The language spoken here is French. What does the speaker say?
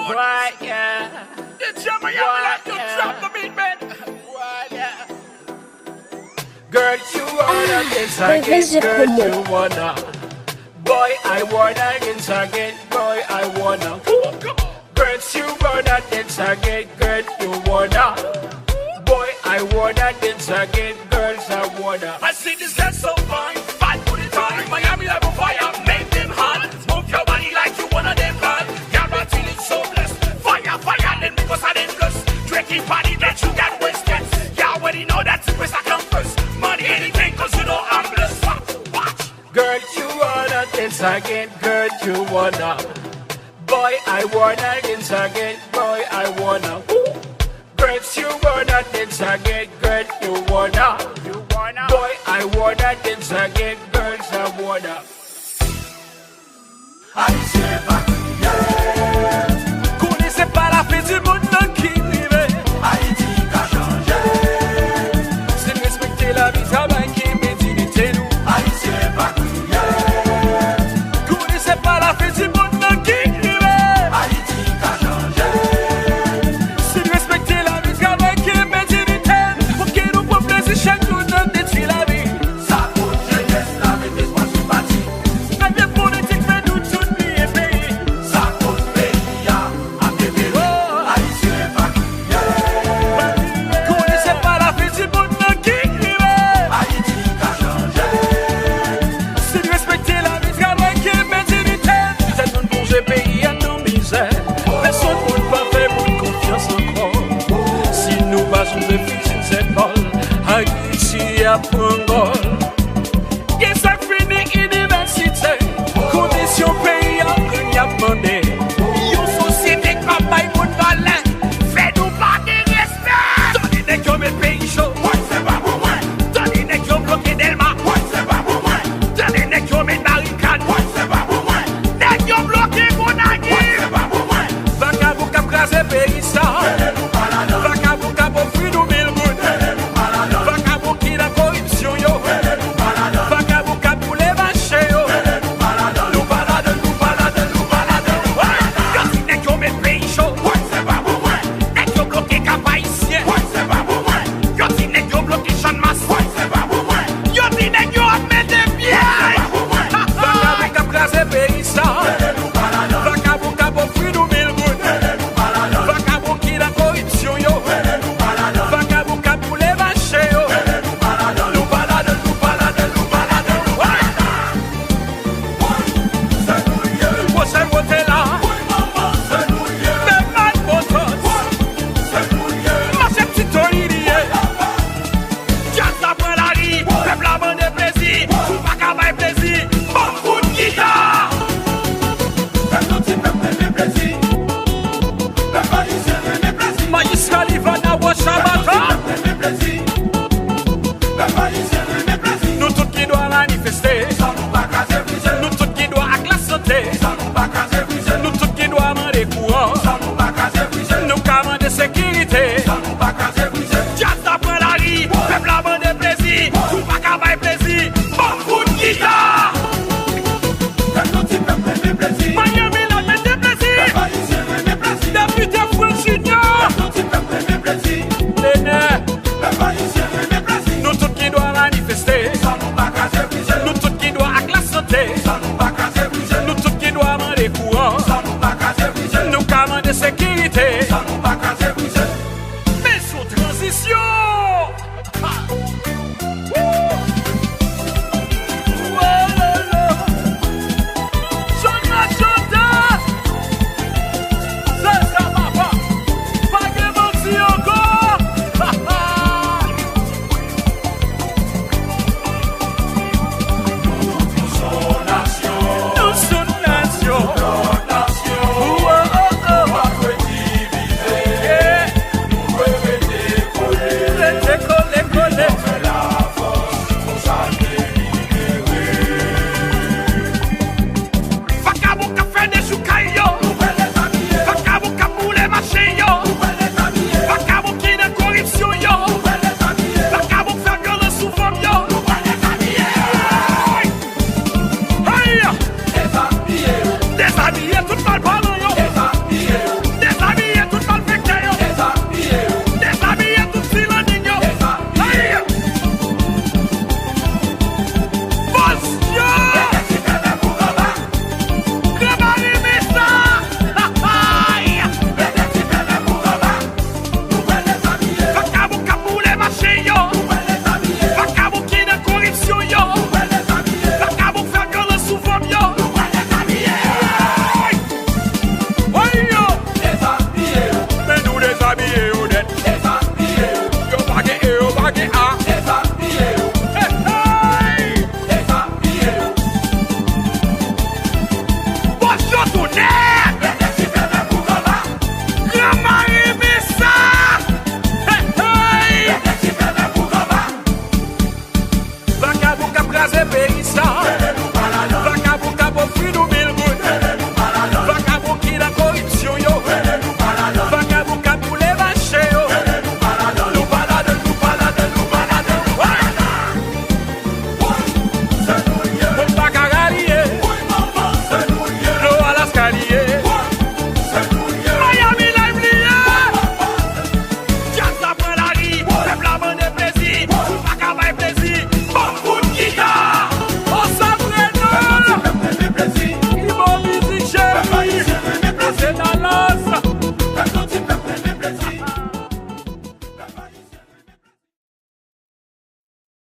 good. Why, yeah. The drummer, you like to drop the beat, man. Why, yeah. Girl, you wanna dance again, girl, you wanna. Boy, I wanna dance again, boy, I wanna. Come on. Girl, you wanna dance again, girl, you wanna. Boy, I wanna dance again, girls, I wanna. I see this dance so fine, fight for the time. Miami like a fire, make them hot. Move your body like you wanna them hot. Guarantee it's so blessed. Fire, fire, then because I didn't bless. Drinking party that you got wasted. You already know that first I come first. Money, anything, cause you know I'm blessed. Watch. Girl, you wanna dance again, girl, you wanna. Boy, I wanna dance again, boy, I wanna. Girls, you wanna dance again, girl, you wanna. Boy, I wanna dance again, girls, I wanna. Haïtien pas crier. Connaissez pas la fête du monde qui rive. Haïti qu'a changé. C'est respecter la vie, travail qui est dignité nous. Haïtien pas crier. Connaissez pas la fête du monde qui rive. Haïti qu'a changé. C'est respecter la vie, travail qui est dignité. Pour que nous pour plaisir chaque jour de détruire la vie. Ça coûte jeunesse, la vie des points sympathiques. La vie politique fait nous tout pays. Ça coûte pays à bébé. Haïtien pas crier. Connaissez pas la vie du monde qui rive. Haïti qu'a changé. C'est de respecter la vie, travail qui est dignité. C'est nous bouger pays à nos misères. Personne ne peut faire pour confiance encore. Si nous basons de fixer cette balle, Haïti apprend.